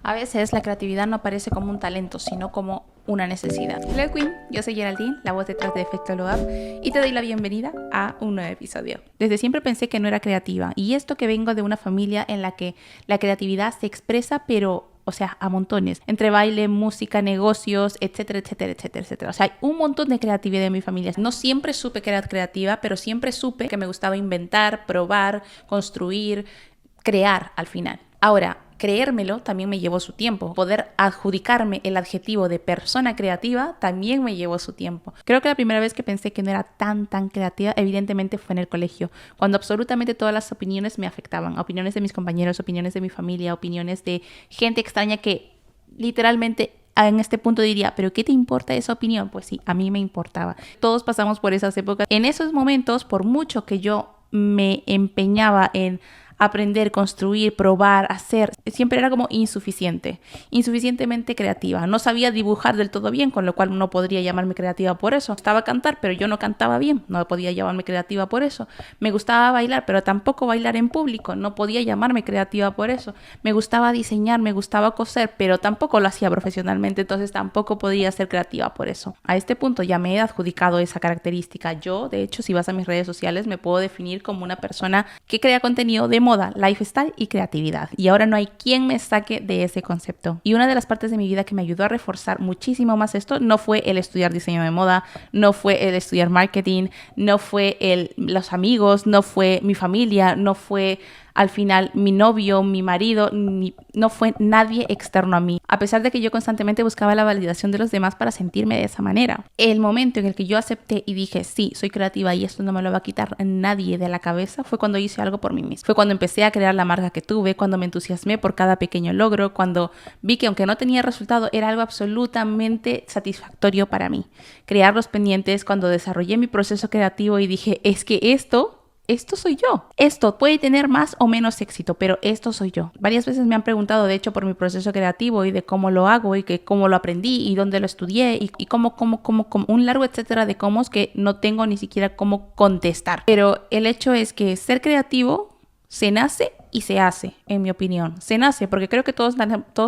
A veces la creatividad no aparece como un talento, sino como una necesidad. Hello Queen, yo soy Geraldine, la voz detrás de Efecto Glow Up, y te doy la bienvenida a un nuevo episodio. Desde siempre pensé que no era creativa, y esto que vengo de una familia en la que la creatividad se expresa, pero a montones, entre baile, música, negocios, etcétera, etcétera, etcétera, etcétera. O sea, hay un montón de creatividad en mi familia. No siempre supe que era creativa, pero siempre supe que me gustaba inventar, probar, construir, crear al final. Ahora, creérmelo también me llevó su tiempo. Poder adjudicarme el adjetivo de persona creativa también me llevó su tiempo. Creo que la primera vez que pensé que no era tan creativa, evidentemente fue en el colegio, cuando absolutamente todas las opiniones me afectaban. Opiniones de mis compañeros, opiniones de mi familia, opiniones de gente extraña que literalmente en este punto diría, ¿pero qué te importa esa opinión? Pues sí, a mí me importaba. Todos pasamos por esas épocas. En esos momentos, por mucho que yo me empeñaba en aprender, construir, probar, hacer, siempre era como insuficientemente creativa. No sabía dibujar del todo bien, con lo cual no podría llamarme creativa por eso. Me gustaba cantar, pero yo no cantaba bien, no podía llamarme creativa por eso. Me gustaba bailar, pero tampoco bailar en público, no podía llamarme creativa por eso. Me gustaba diseñar, me gustaba coser, pero tampoco lo hacía profesionalmente, entonces tampoco podía ser creativa por eso. A este punto ya me he adjudicado esa característica. Yo, de hecho, si vas a mis redes sociales, me puedo definir como una persona que crea contenido de moda, lifestyle y creatividad. Y ahora no hay quien me saque de ese concepto. Y una de las partes de mi vida que me ayudó a reforzar muchísimo más esto no fue el estudiar diseño de moda, no fue el estudiar marketing, no fue los amigos, no fue mi familia, no fue al final mi novio, mi marido, no fue nadie externo a mí. A pesar de que yo constantemente buscaba la validación de los demás para sentirme de esa manera. El momento en el que yo acepté y dije, sí, soy creativa y esto no me lo va a quitar nadie de la cabeza, fue cuando hice algo por mí misma. Fue cuando empecé a crear la marca que tuve, cuando me entusiasmé por cada pequeño logro, cuando vi que aunque no tenía resultado, era algo absolutamente satisfactorio para mí. Crear los pendientes, cuando desarrollé mi proceso creativo y dije, es que esto soy yo. Esto puede tener más o menos éxito, pero esto soy yo. Varias veces me han preguntado, de hecho, por mi proceso creativo y de cómo lo hago y que cómo lo aprendí y dónde lo estudié y cómo, un largo etcétera de cómo que no tengo ni siquiera cómo contestar. Pero el hecho es que ser creativo se nace y se hace, en mi opinión. Se nace porque creo que todos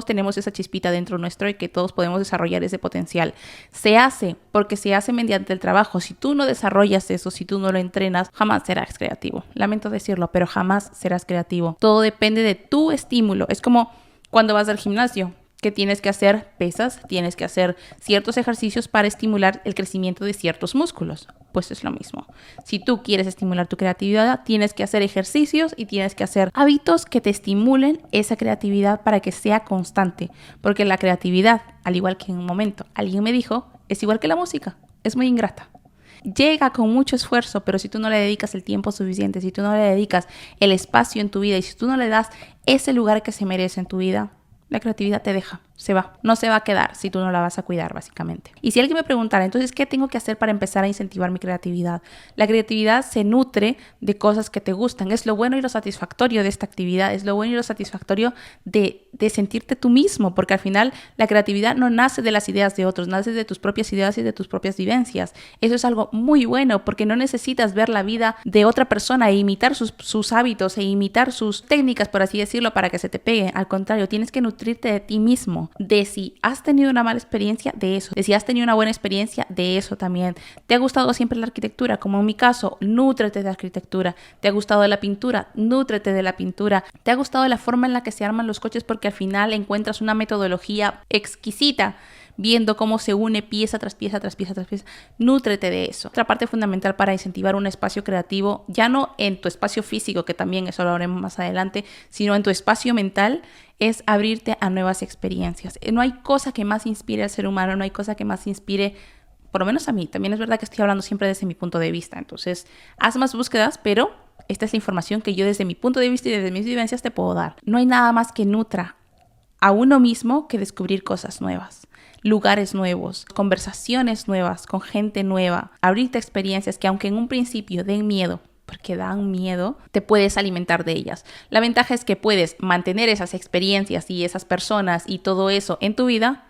tenemos esa chispita dentro nuestro y que todos podemos desarrollar ese potencial. Se hace porque se hace mediante el trabajo. Si tú no desarrollas eso, si tú no lo entrenas, jamás serás creativo. Lamento decirlo, pero jamás serás creativo. Todo depende de tu estímulo. Es como cuando vas al gimnasio, que tienes que hacer pesas, tienes que hacer ciertos ejercicios para estimular el crecimiento de ciertos músculos. Pues es lo mismo. Si tú quieres estimular tu creatividad, tienes que hacer ejercicios y tienes que hacer hábitos que te estimulen esa creatividad para que sea constante. Porque la creatividad, al igual que en un momento alguien me dijo, es igual que la música, es muy ingrata. Llega con mucho esfuerzo, pero si tú no le dedicas el tiempo suficiente, si tú no le dedicas el espacio en tu vida y si tú no le das ese lugar que se merece en tu vida, la creatividad te deja, se va. No se va a quedar si tú no la vas a cuidar, básicamente. Y si alguien me preguntara, entonces, ¿qué tengo que hacer para empezar a incentivar mi creatividad? La creatividad se nutre de cosas que te gustan. Es lo bueno y lo satisfactorio de esta actividad. Es lo bueno y lo satisfactorio de sentirte tú mismo, porque al final la creatividad no nace de las ideas de otros, nace de tus propias ideas y de tus propias vivencias. Eso es algo muy bueno, porque no necesitas ver la vida de otra persona e imitar sus hábitos e imitar sus técnicas, por así decirlo, para que se te pegue. Al contrario, tienes que nutrirte de ti mismo, de si has tenido una mala experiencia, de eso, de si has tenido una buena experiencia, de eso también. ¿Te ha gustado siempre la arquitectura? Como en mi caso, nútrete de arquitectura. ¿Te ha gustado la pintura? Nútrete de la pintura. ¿Te ha gustado la forma en la que se arman los coches? Porque al final encuentras una metodología exquisita viendo cómo se une pieza tras pieza tras pieza tras pieza. Nútrete de eso. Otra parte fundamental para incentivar un espacio creativo, ya no en tu espacio físico, que también eso lo haremos más adelante, sino en tu espacio mental, es abrirte a nuevas experiencias. No hay cosa que más inspire al ser humano, no hay cosa que más inspire, por lo menos a mí. También es verdad que estoy hablando siempre desde mi punto de vista. Entonces, haz más búsquedas, pero esta es la información que yo desde mi punto de vista y desde mis vivencias te puedo dar. No hay nada más que nutra a uno mismo que descubrir cosas nuevas, lugares nuevos, conversaciones nuevas con gente nueva, abrirte experiencias que aunque en un principio den miedo, porque dan miedo, te puedes alimentar de ellas. La ventaja es que puedes mantener esas experiencias y esas personas y todo eso en tu vida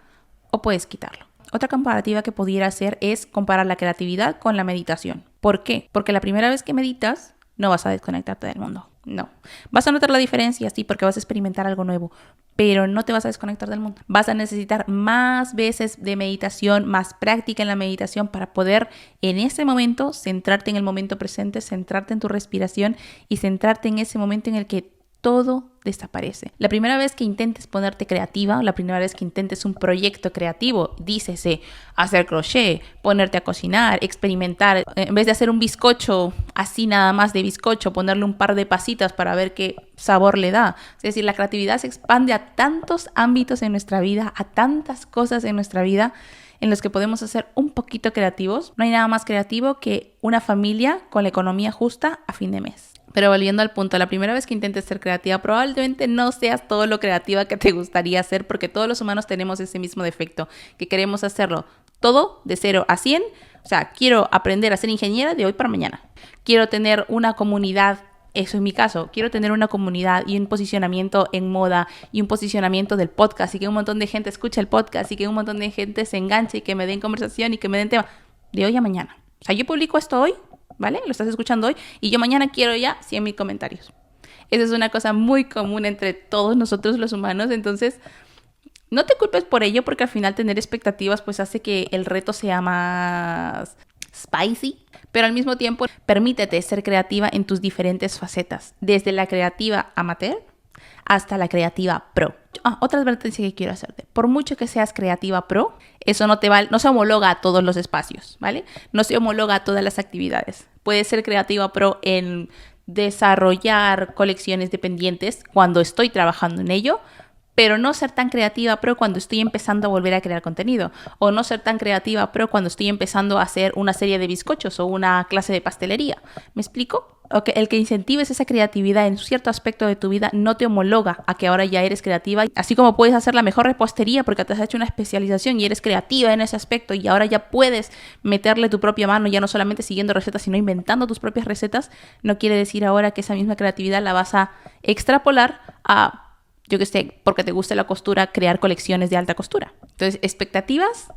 o puedes quitarlo. Otra comparativa que pudiera hacer es comparar la creatividad con la meditación. ¿Por qué? Porque la primera vez que meditas no vas a desconectarte del mundo. No. Vas a notar la diferencia, sí, porque vas a experimentar algo nuevo, pero no te vas a desconectar del mundo. Vas a necesitar más veces de meditación, más práctica en la meditación para poder en ese momento centrarte en el momento presente, centrarte en tu respiración y centrarte en ese momento en el que todo desaparece. La primera vez que intentes ponerte creativa, la primera vez que intentes un proyecto creativo, dícese hacer crochet, ponerte a cocinar, experimentar, en vez de hacer un bizcocho así nada más de bizcocho, ponerle un par de pasitas para ver qué sabor le da. Es decir, la creatividad se expande a tantos ámbitos en nuestra vida, a tantas cosas en nuestra vida en los que podemos ser un poquito creativos. No hay nada más creativo que una familia con la economía justa a fin de mes. Pero volviendo al punto, la primera vez que intentes ser creativa, probablemente no seas todo lo creativa que te gustaría ser, porque todos los humanos tenemos ese mismo defecto, que queremos hacerlo todo de 0 a 100. O sea, quiero aprender a ser ingeniera de hoy para mañana. Quiero tener una comunidad, eso es mi caso, quiero tener una comunidad y un posicionamiento en moda y un posicionamiento del podcast y que un montón de gente escuche el podcast y que un montón de gente se enganche y que me den conversación y que me den tema de hoy a mañana. O sea, yo publico esto hoy, ¿vale? Lo estás escuchando hoy y yo mañana quiero ya 100,000 comentarios. Esa es una cosa muy común entre todos nosotros los humanos, entonces no te culpes por ello porque al final tener expectativas pues hace que el reto sea más spicy, pero al mismo tiempo permítete ser creativa en tus diferentes facetas, desde la creativa amateur hasta la creativa pro. Otra advertencia que quiero hacerte. Por mucho que seas creativa pro, eso no se homologa a todos los espacios, ¿vale? No se homologa a todas las actividades. Puedes ser creativa pro en desarrollar colecciones dependientes cuando estoy trabajando en ello, pero no ser tan creativa pro cuando estoy empezando a volver a crear contenido, o no ser tan creativa pro cuando estoy empezando a hacer una serie de bizcochos o una clase de pastelería. ¿Me explico? El que incentives esa creatividad en cierto aspecto de tu vida no te homologa a que ahora ya eres creativa, así como puedes hacer la mejor repostería porque te has hecho una especialización y eres creativa en ese aspecto y ahora ya puedes meterle tu propia mano, ya no solamente siguiendo recetas, sino inventando tus propias recetas. No quiere decir ahora que esa misma creatividad la vas a extrapolar a, yo que sé, porque te guste la costura, crear colecciones de alta costura. Entonces, expectativas,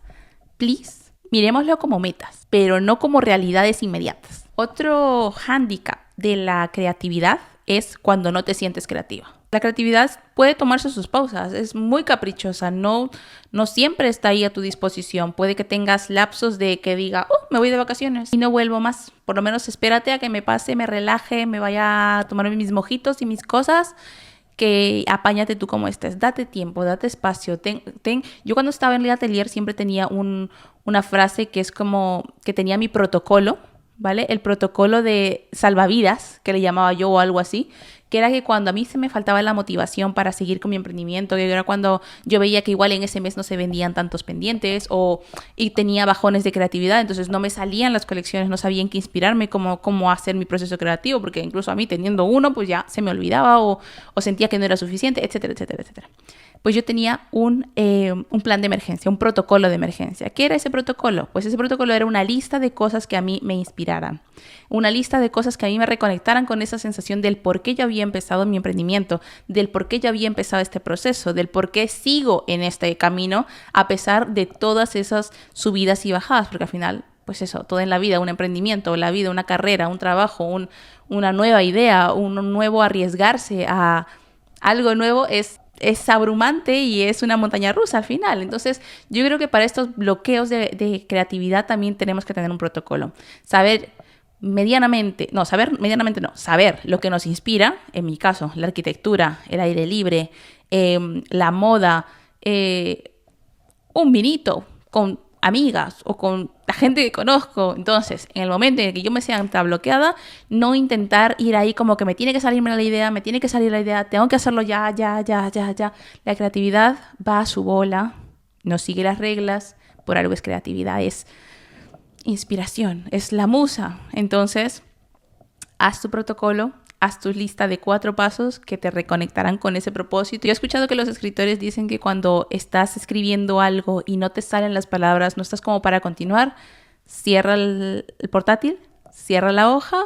please, miremoslo como metas, pero no como realidades inmediatas. Otro hándicap de la creatividad es cuando no te sientes creativa. La creatividad puede tomarse sus pausas, es muy caprichosa, no siempre está ahí a tu disposición. Puede que tengas lapsos de que diga, me voy de vacaciones y no vuelvo más. Por lo menos espérate a que me pase, me relaje, me vaya a tomarme mis mojitos y mis cosas, que apáñate tú como estés. Date tiempo, date espacio. Yo cuando estaba en el atelier siempre tenía una frase que es como que tenía mi protocolo, ¿vale? El protocolo de salvavidas, que le llamaba yo o algo así, que era que cuando a mí se me faltaba la motivación para seguir con mi emprendimiento, que era cuando yo veía que igual en ese mes no se vendían tantos pendientes y tenía bajones de creatividad, entonces no me salían las colecciones, no sabía en qué inspirarme, cómo hacer mi proceso creativo, porque incluso a mí teniendo uno, pues ya se me olvidaba o sentía que no era suficiente, etcétera, etcétera, etcétera. Pues yo tenía un plan de emergencia, un protocolo de emergencia. ¿Qué era ese protocolo? Pues ese protocolo era una lista de cosas que a mí me inspiraran, una lista de cosas que a mí me reconectaran con esa sensación del por qué yo había empezado mi emprendimiento, del por qué yo había empezado este proceso, del por qué sigo en este camino a pesar de todas esas subidas y bajadas, porque al final, pues eso, todo en la vida, un emprendimiento, la vida, una carrera, un trabajo, una nueva idea, un nuevo arriesgarse a algo nuevo es abrumante y es una montaña rusa al final. Entonces, yo creo que para estos bloqueos de creatividad también tenemos que tener un protocolo. Saber lo que nos inspira, en mi caso, la arquitectura, el aire libre, la moda, un vinito con amigas o con la gente que conozco. Entonces, en el momento en el que yo me sienta bloqueada, no intentar ir ahí como que me tiene que salir la idea, tengo que hacerlo ya. La creatividad va a su bola, no sigue las reglas, por algo es creatividad, es inspiración, es la musa. Entonces, haz tu protocolo, haz tu lista de 4 pasos que te reconectarán con ese propósito. Yo he escuchado que los escritores dicen que cuando estás escribiendo algo y no te salen las palabras, no estás como para continuar, cierra el portátil, cierra la hoja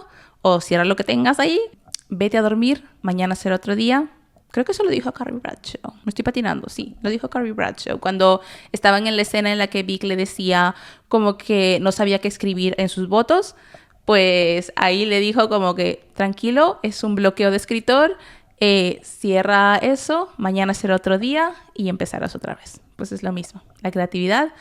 o cierra lo que tengas ahí, vete a dormir, mañana será otro día. Creo que eso lo dijo Carrie Bradshaw. Me estoy patinando, sí. Lo dijo Carrie Bradshaw cuando estaban en la escena en la que Vic le decía como que no sabía qué escribir en sus votos. pues ahí le dijo como que tranquilo, es un bloqueo de escritor, cierra eso, mañana será otro día y empezarás otra vez. Pues es lo mismo, la creatividad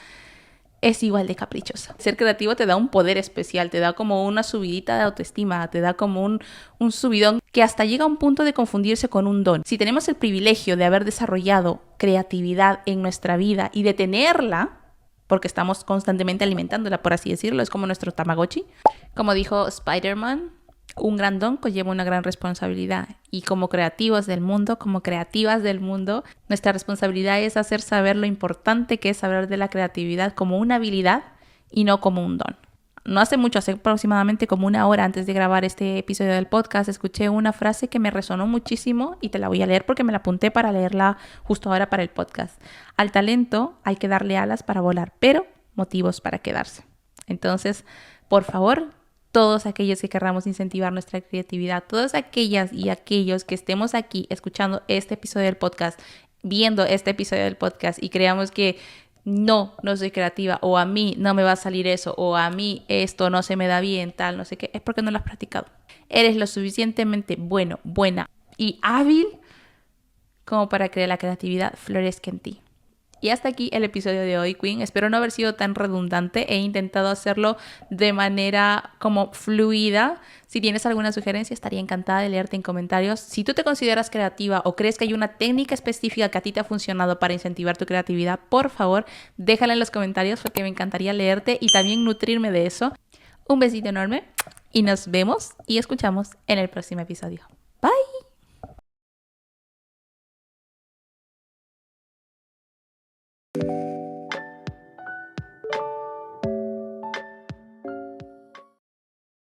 es igual de caprichosa. Ser creativo te da un poder especial, te da como una subidita de autoestima, te da como un subidón que hasta llega a un punto de confundirse con un don. Si tenemos el privilegio de haber desarrollado creatividad en nuestra vida y de tenerla, porque estamos constantemente alimentándola, por así decirlo, es como nuestro Tamagotchi. Como dijo Spider-Man, un gran don conlleva una gran responsabilidad. Y como creativos del mundo, como creativas del mundo, nuestra responsabilidad es hacer saber lo importante que es saber de la creatividad como una habilidad y no como un don. No hace mucho, hace aproximadamente como una hora antes de grabar este episodio del podcast, escuché una frase que me resonó muchísimo y te la voy a leer porque me la apunté para leerla justo ahora para el podcast. Al talento hay que darle alas para volar, pero motivos para quedarse. Entonces, por favor, todos aquellos que querramos incentivar nuestra creatividad, todas aquellas y aquellos que estemos aquí escuchando este episodio del podcast, viendo este episodio del podcast y creamos que no soy creativa, o a mí no me va a salir eso, o a mí esto no se me da bien, tal, no sé qué, es porque no lo has practicado. Eres lo suficientemente bueno, buena y hábil como para que la creatividad florezca en ti. Y hasta aquí el episodio de hoy, Queen. Espero no haber sido tan redundante. He intentado hacerlo de manera como fluida. Si tienes alguna sugerencia, estaría encantada de leerte en comentarios. Si tú te consideras creativa o crees que hay una técnica específica que a ti te ha funcionado para incentivar tu creatividad, por favor, déjala en los comentarios porque me encantaría leerte y también nutrirme de eso. Un besito enorme y nos vemos y escuchamos en el próximo episodio.